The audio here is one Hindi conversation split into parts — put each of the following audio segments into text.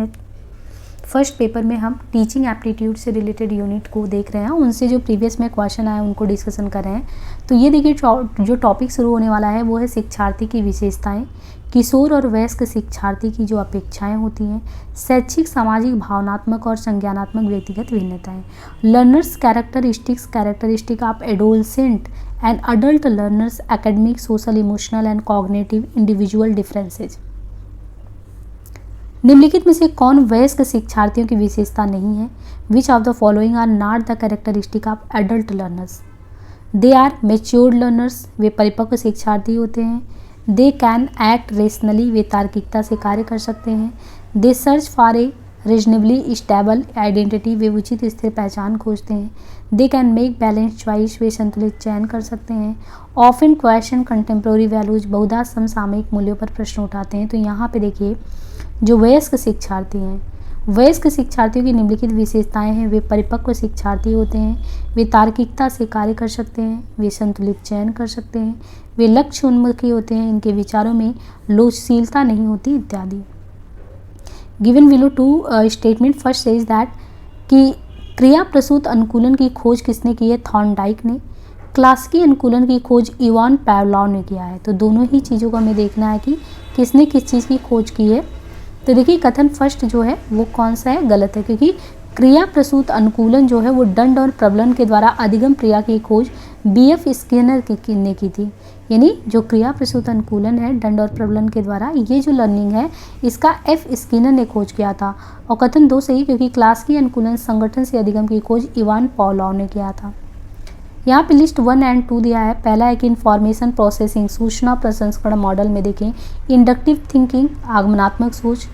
यूनिट। फर्स्ट पेपर में हम टीचिंग एप्टीट्यूड से रिलेटेड यूनिट को देख रहे हैं, उनसे जो प्रीवियस में क्वेश्चन आए उनको डिस्कशन कर रहे हैं। तो ये देखिए जो टॉपिक शुरू होने वाला है वो है शिक्षार्थी की विशेषताएं, किशोर और वयस्क शिक्षार्थी की जो अपेक्षाएं होती हैं, शैक्षिक, सामाजिक, भावनात्मक और संज्ञानात्मक व्यक्तिगत भिन्नताएं, learners characteristic of adolescent and adult learners, academic, social, emotional and cognitive individual differences. निम्नलिखित में से कौन वयस्क शिक्षार्थियों की विशेषता नहीं है? Which of the following are not the characteristic of adult learners? They are matured learners, वे परिपक्व शिक्षार्थी होते हैं। दे कैन एक्ट रेशनली, वे तार्किकता से कार्य कर सकते हैं। They search for a reasonably stable identity, वे उचित स्थिर पहचान खोजते हैं। They can make balance choice, वे संतुलित चयन कर सकते हैं। ऑफन क्वेश्चन कंटेम्प्रोरी वैल्यूज, बहुधा समसामयिक मूल्यों पर प्रश्न उठाते हैं। तो यहाँ पे देखिए जो वयस्क शिक्षार्थी हैं, वयस्क शिक्षार्थियों की निम्नलिखित विशेषताएं हैं। वे परिपक्व शिक्षार्थी होते हैं, वे तार्किकता से कार्य कर सकते हैं, वे संतुलित चयन कर सकते हैं, वे लक्ष्य उन्मुखी होते हैं, इनके विचारों में लोचशीलता नहीं होती इत्यादि। Given below two statement, first says that कि क्रिया प्रसूत अनुकूलन की खोज किसने की है? थॉर्नडाइक ने। क्लासिकी अनुकूलन की खोज इवान पावलोव ने किया है। तो दोनों ही चीज़ों को हमें देखना है कि किसने किस चीज़ की खोज की है। तो देखिए कथन फर्स्ट जो है वो कौन सा है? गलत है, क्योंकि क्रिया प्रसूत अनुकूलन जो है वो दंड और प्रबलन के द्वारा अधिगम क्रिया की खोज BF स्किनर ने की थी। यानी जो क्रिया प्रसूत अनुकूलन है दंड और प्रबलन के द्वारा, ये जो लर्निंग है इसका F स्किनर ने खोज किया था। और कथन दो सही, क्योंकि क्लासिकी अनुकूलन संगठन से अधिगम की खोज इवान पावलोव ने किया था। यहाँ पे लिस्ट 1 और 2 दिया है। पहला है कि इंफॉर्मेशन प्रोसेसिंग, सूचना प्रसंस्करण मॉडल में देखें इंडक्टिव थिंकिंग, आगमनात्मक सोच,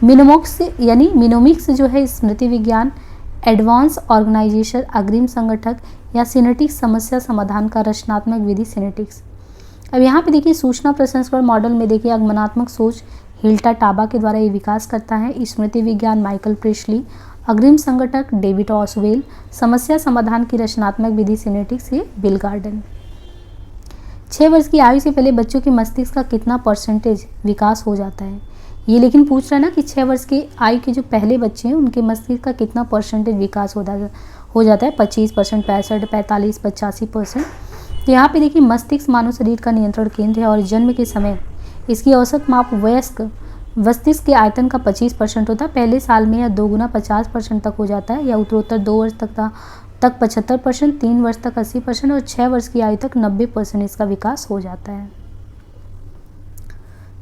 मिनोमिक्स यानी मिनोमिक्स जो है स्मृति विज्ञान, एडवांस ऑर्गेनाइजेशन अग्रिम संगठक, या सिनेटिक्स समस्या समाधान का रचनात्मक विधि सिनेटिक्स। अब यहाँ पे देखिए सूचना प्रसंस्करण मॉडल में देखिए आगमनात्मक सोच हिल्टा टाबा के द्वारा ये विकास करता है, स्मृति विज्ञान माइकल प्रेशली, अग्रिम संगठक डेविड ऑसवेल, समस्या समाधान की रचनात्मक विधि सिनेटिक्स से बिल गार्डन। 6 वर्ष की आयु से पहले बच्चों के मस्तिष्क का कितना परसेंटेज विकास हो जाता है? ये लेकिन पूछ रहा है ना कि 6 वर्ष की आयु के जो पहले बच्चे हैं उनके मस्तिष्क का कितना परसेंटेज विकास हो जाता है? 25%, 65%, 45%, 85%। तो यहाँ पे देखिए मस्तिष्क मानव शरीर का नियंत्रण केंद्र है और जन्म के समय इसकी औसत माप वयस्क मस्तिष्क के आयतन का 25% होता है। पहले साल में या 2 गुना 50% तक हो जाता है, या उत्तरोत्तर 2 वर्ष तक 75%, 3 वर्ष तक 80% और 6 वर्ष की आयु तक 90% इसका विकास हो जाता है।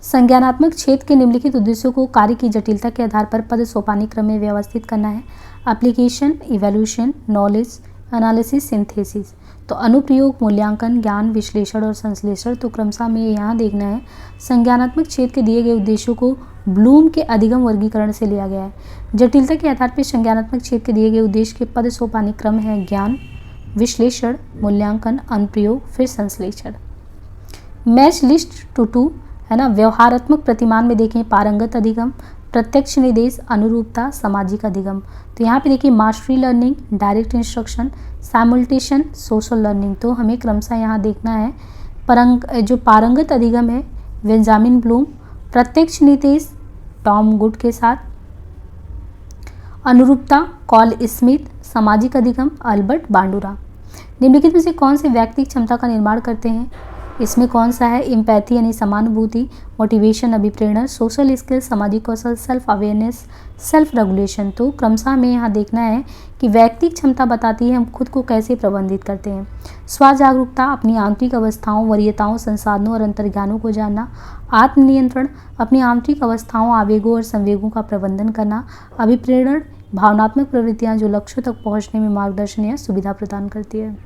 संज्ञानात्मक क्षेत्र के निम्नलिखित उद्देश्यों को कार्य की जटिलता के आधार पर पद सोपानी क्रम में व्यवस्थित करना है। Application, evaluation, knowledge, analysis, synthesis. तो अनुप्रयोग, मूल्यांकन, ज्ञान विश्लेषण और संश्लेषण। तो क्रमशः में यहाँ देखना है संज्ञानात्मक क्षेत्र के दिए गए उद्देश्यों को ब्लूम के अधिगम वर्गीकरण से लिया गया है। जटिलता के आधार पर संज्ञानात्मक क्षेत्र के दिए गए उद्देश्य के पद सोपानी क्रम है ज्ञान, विश्लेषण, मूल्यांकन, अनुप्रयोग, फिर संश्लेषण। मैच लिस्ट टू 2 है ना। व्यवहारात्मक प्रतिमान में देखें पारंगत अधिगम, प्रत्यक्ष निर्देश, अनुरूपता, सामाजिक अधिगम। तो यहाँ पे देखिए mastery learning, direct instruction, simulation, social learning. तो हमें क्रमशः यहाँ देखना है जो पारंगत अधिगम है बेंजामिन ब्लूम, प्रत्यक्ष निर्देश टॉम गुड के साथ, अनुरूपता कॉल स्मिथ, सामाजिक अधिगम अल्बर्ट बांडुरा। निम्नलिखित में से कौन से व्यक्तिगत क्षमता का निर्माण करते हैं? इसमें कौन सा है? एम्पैथी यानी समानुभूति, मोटिवेशन अभिप्रेरण, सोशल स्किल सामाजिक कौशल, सेल्फ अवेयरनेस, सेल्फ रेगुलेशन। तो क्रमशः में यहाँ देखना है कि व्यक्तिगत क्षमता बताती है हम खुद को कैसे प्रबंधित करते हैं। स्व जागरूकता, अपनी आंतरिक अवस्थाओं, वरीयताओं, संसाधनों और अंतर्ज्ञानों को जानना। आत्मनियंत्रण, अपनी आंतरिक अवस्थाओं, आवेगों और संवेगों का प्रबंधन करना। अभिप्रेरण, भावनात्मक प्रवृत्तियाँ जो लक्ष्यों तक पहुँचने में मार्गदर्शन या सुविधा प्रदान करती है।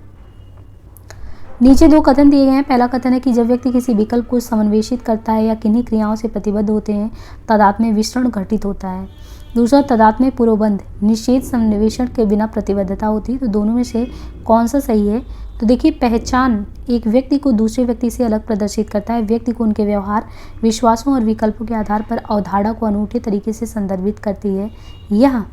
नीचे 2 कथन दिए गए हैं। पहला कथन है कि जब व्यक्ति किसी विकल्प को समावेशित करता है या किन्हीं क्रियाओं से प्रतिबद्ध होते हैं तादात्म्य विसरण घटित होता है। दूसरा, तादात्म्य पूर्वबंध निषेध सन्निवेशन के बिना प्रतिबद्धता होती है। तो दोनों में से कौन सा सही है? तो देखिए पहचान एक व्यक्ति को दूसरे व्यक्ति से अलग प्रदर्शित करता है। व्यक्ति को उनके व्यवहार, विश्वासों और विकल्पों के आधार पर अवधारणा को अनूठे तरीके से संदर्भित करती है। यह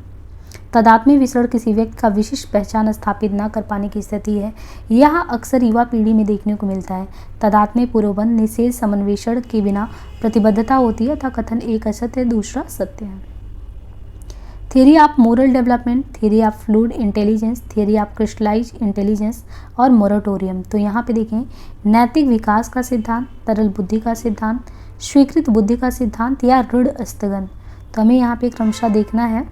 तादात्म्य विसरण किसी व्यक्ति का विशिष्ट पहचान स्थापित न कर पाने की स्थिति है। यह अक्सर युवा पीढ़ी में देखने को मिलता है। तादात्म्य पूर्वबंध निषेध समन्वेषण के बिना प्रतिबद्धता होती है तथा कथन एक असत्य है, दूसरा सत्य है। Theory of moral development, theory of fluid intelligence, theory of crystallize intelligence और मोरेटोरियम। तो यहाँ पे देखें नैतिक विकास का सिद्धांत, तरल बुद्धि का सिद्धांत, स्वीकृत बुद्धि का सिद्धांत या ऋण स्थगन। तो हमें यहाँ पे क्रमशः देखना है।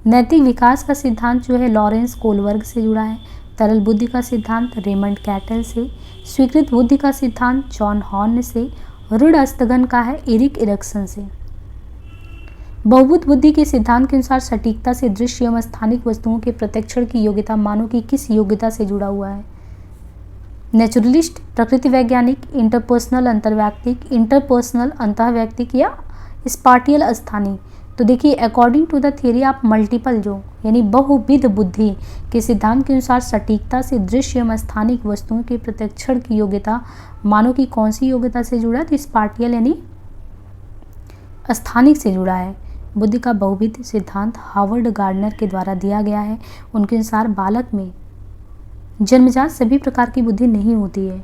नैतिक विकास का सिद्धांत जो है लॉरेंस कोलबर्ग से जुड़ा है, तरल बुद्धि का सिद्धांत रेमंड कैटल से, स्वीकृत बुद्धि का सिद्धांत जॉन हॉर्न से, ऋण स्थगन का है एरिक एरिक्सन से। बहुभुत बुद्धि के सिद्धांत के अनुसार सटीकता से दृश्य एवं स्थानिक वस्तुओं के प्रत्यक्षण की योग्यता मानव की किस योग्यता से जुड़ा हुआ है? नेचुरलिस्ट, प्रकृति वैज्ञानिक, इंटरपर्सनल अंतर्वैयक्तिक, इंटरपर्सनल अंतःवैयक्तिक या स्पाटियल अस्थानी। तो देखिए according to the theory of multiple जो यानी बहुविध बुद्धि के सिद्धांत के अनुसार सटीकता से दृश्य एवं स्थानिक वस्तुओं के प्रत्यक्षण की योग्यता मानव की कौन सी योग्यता से जुड़ा है? तो स्पाटियल यानी स्थानिक से जुड़ा है। बुद्धि का बहुविध सिद्धांत हार्वर्ड गार्डनर के द्वारा दिया गया है। उनके अनुसार बालक में जन्मजात सभी प्रकार की बुद्धि नहीं होती है,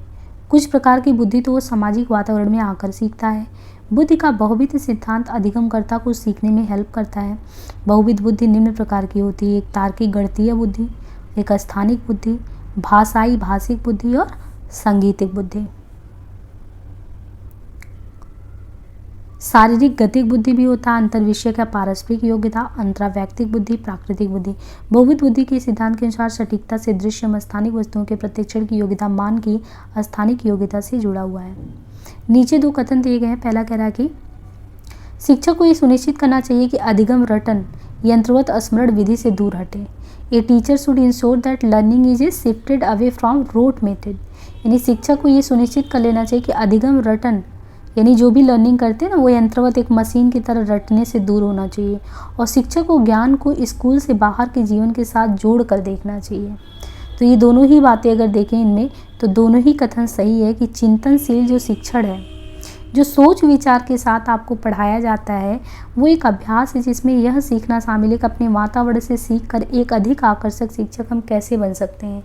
कुछ प्रकार की बुद्धि तो वो सामाजिक वातावरण में आकर सीखता है। बुद्धि का बहुविध सिद्धांत अधिगमकर्ता को सीखने में हेल्प करता है। बहुविध बुद्धि निम्न प्रकार की होती है: एक तार्किक गणितीय बुद्धि, एक स्थानिक बुद्धि, भाषाई भाषिक बुद्धि और सांगीतिक बुद्धि। शारीरिक गतिक बुद्धि भी होता है, अंतर्विषय का पारस्परिक योग्यता, अंतरावैयक्तिक बुद्धि, प्राकृतिक बुद्धि। बहुविध बुद्धि के सिद्धांत के अनुसार सटीकता से दृश्य एवं स्थानिक वस्तुओं के प्रत्यक्षण की योग्यता मान की स्थानिक योग्यता से जुड़ा हुआ है। नीचे दो कथन दिए गए हैं। पहला कह रहा है कि शिक्षक को ये सुनिश्चित करना चाहिए कि अधिगम रटन यंत्रवत स्मरण विधि से दूर हटे। A teacher should ensure that learning is shifted away from rote method. यानी शिक्षक को ये सुनिश्चित कर लेना चाहिए कि अधिगम रटन यानी जो भी लर्निंग करते हैं ना वो यंत्रवत एक मशीन की तरह रटने से दूर होना चाहिए और शिक्षक को ज्ञान को स्कूल से बाहर के जीवन के साथ जोड़ कर देखना चाहिए। तो ये दोनों ही बातें अगर देखें इनमें तो दोनों ही कथन सही है कि चिंतनशील जो शिक्षण है, जो सोच विचार के साथ आपको पढ़ाया जाता है, वो एक अभ्यास है जिसमें यह सीखना शामिल है कि अपने वातावरण से सीख कर एक अधिक आकर्षक शिक्षक हम कैसे बन सकते हैं।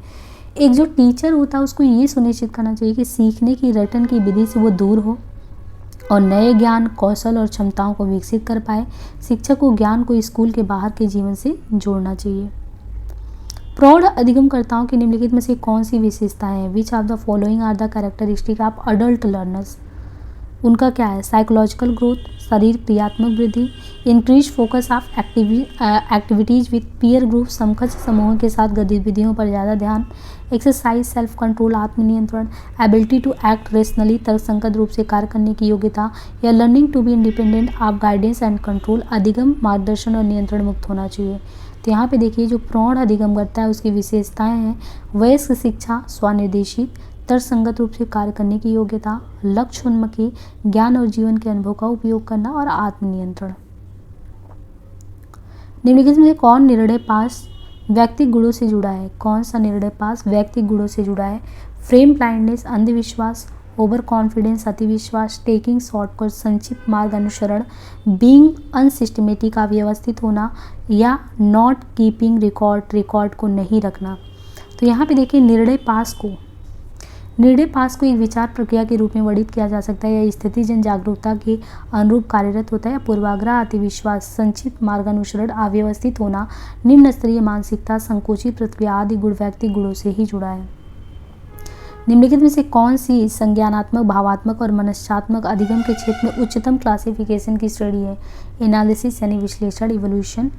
एक जो टीचर होता है उसको ये सुनिश्चित करना चाहिए कि सीखने की रटन की विधि से वो दूर हो और नए ज्ञान, कौशल और क्षमताओं को विकसित कर पाए। शिक्षक को ज्ञान को स्कूल के बाहर के जीवन से जोड़ना चाहिए। प्रौढ़ अधिगमकर्ताओं की निम्नलिखित में से कौन सी विशेषताएं हैं? Which of the following are the characteristic of adult learners? उनका क्या है? साइकोलॉजिकल ग्रोथ, शरीर क्रियात्मक वृद्धि, increase focus of activities with peer group, समकक्ष समूहों के साथ गतिविधियों पर ज़्यादा ध्यान, एक्सरसाइज, सेल्फ कंट्रोल, आत्मनियंत्रण, एबिलिटी टू एक्ट रेशनली, तर्कसंगत रूप से कार्य करने की योग्यता, या learning to be independent of guidance and control, अधिगम, मार्गदर्शन और नियंत्रण मुक्त होना चाहिए। तो यहाँ पे देखिए जो प्रौढ़ अधिगम करता है उसकी विशेषताएं हैं: वयस्क शिक्षा, स्वनिर्देशित, तर्कसंगत रूप से कार्य करने की योग्यता, लक्ष्य उन्मुखी, ज्ञान और जीवन के अनुभव का उपयोग करना और आत्मनियंत्रण। निम्नलिखित में कौन निर्णय पास व्यक्तिगत गुणों से जुड़ा है? कौन सा निर्णय पास व्यक्तिगत गुणों से जुड़ा है? फ्रेम ब्लाइंडनेस, अंधविश्वास, ओवर कॉन्फिडेंस, अतिविश्वास, टेकिंग शॉर्टकट, संक्षिप्त मार्ग अनुसरण, बीइंग अनसिस्टमेटिक, अव्यवस्थित होना, या नॉट कीपिंग रिकॉर्ड को नहीं रखना। तो यहाँ पे देखिए निर्णय पास को एक विचार प्रक्रिया के रूप में वर्णित किया जा सकता है। यह स्थिति जन जागरूकता के अनुरूप कार्यरत होता है। पूर्वाग्रह, अतिविश्वास, संक्षिप्त मार्गानुसरण, अव्यवस्थित होना, निम्न स्तरीय मानसिकता, संकोचित प्रतिक्रिया आदि गुण व्यक्तिगत गुणों से ही जुड़ा है। निम्नलिखित में से कौन सी संज्ञानात्मक, भावात्मक और मनश्चात्मक अधिगम के क्षेत्र में उच्चतम क्लासिफिकेशन की श्रेणी है? एनालिसिस यानी विश्लेषण, इवोल्यूशन,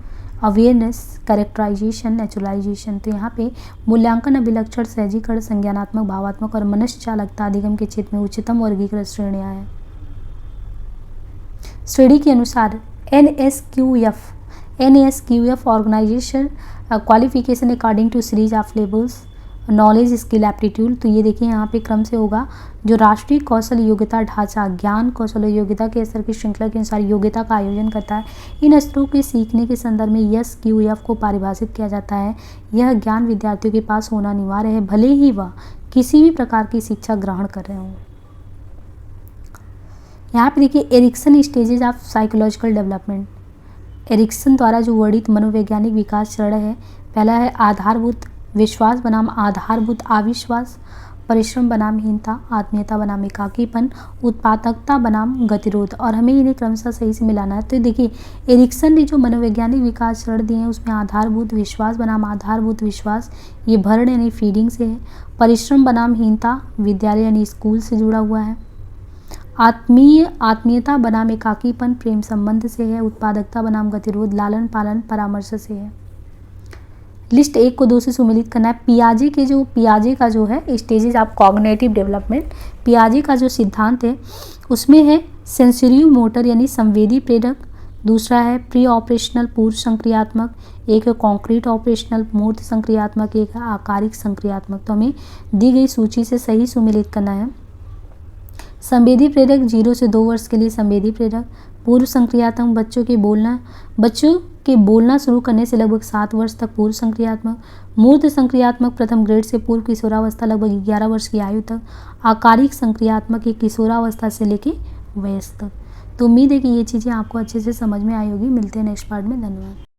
अवेयरनेस, कैरेक्टराइजेशन, नेचुरलाइजेशन। तो यहाँ पे मूल्यांकन, अभिलक्षण, सहजीकरण, संज्ञानात्मक, भावात्मक और मनश्चालकता अधिगम के क्षेत्र में उच्चतम वर्गीकृत श्रेणियाँ हैं। श्रेणी के अनुसार NSQF organization qualification according to series of levels, knowledge, skill, aptitude. तो ये देखिए यहाँ पे क्रम से होगा जो राष्ट्रीय कौशल योग्यता ढांचा ज्ञान, कौशल और योग्यता के स्तर की श्रृंखला के अनुसार योग्यता का आयोजन करता है। इन स्तरों के सीखने के संदर्भ में SQF को परिभाषित किया जाता है। यह ज्ञान विद्यार्थियों के पास होना अनिवार्य है भले ही वह किसी भी प्रकार की शिक्षा ग्रहण कर रहे हों। यहाँ पे देखिए Erikson stages of psychological development. Erikson द्वारा जो वर्णित मनोवैज्ञानिक विकास चरण है, पहला है आधारभूत विश्वास बनाम आधारभूत अविश्वास, परिश्रम बनाम हीनता, आत्मीयता बनाम एकाकीपन, उत्पादकता बनाम गतिरोध, और हमें इन्हें क्रमशः सही से मिलाना है। तो देखिए एरिक्सन ने जो मनोवैज्ञानिक विकास चरण दिए हैं उसमें आधारभूत विश्वास बनाम आधारभूत विश्वास, ये भरण यानी फीडिंग से है। परिश्रम बनाम हीनता, विद्यालय यानी स्कूल से जुड़ा हुआ है। आत्मीयता बनाम एकाकीपन, प्रेम संबंध से है। उत्पादकता बनाम गतिरोध, लालन पालन परामर्श से है। लिस्ट 1 को 2 से सुमेलित करना है। पियाजे का जो है स्टेजेस ऑफ कॉग्निटिव डेवलपमेंट, पियाजे का जो सिद्धांत है उसमें है सेंसरी मोटर यानी संवेदी प्रेरक, दूसरा है प्री ऑपरेशनल पूर्व संक्रियात्मक, एक है कॉन्क्रीट ऑपरेशनल मूर्त संक्रियात्मक, एक है आकारिक संक्रियात्मक। तो हमें दी गई सूची से सही सुमेलित करना है। संवेदी प्रेरक 0 से 2 वर्ष के लिए संवेदी प्रेरक। पूर्व संक्रियात्मक बच्चों के बोलना शुरू करने से लगभग 7 वर्ष तक पूर्व संक्रियात्मक। मूर्त संक्रियात्मक प्रथम ग्रेड से पूर्व किशोरावस्था लगभग 11 वर्ष की आयु तक। आकारिक संक्रियात्मक एक किशोरावस्था से लेकर वयस्क तक। तो उम्मीद है कि ये चीज़ें आपको अच्छे से समझ में आई होगी। मिलते हैं नेक्स्ट पार्ट में। धन्यवाद।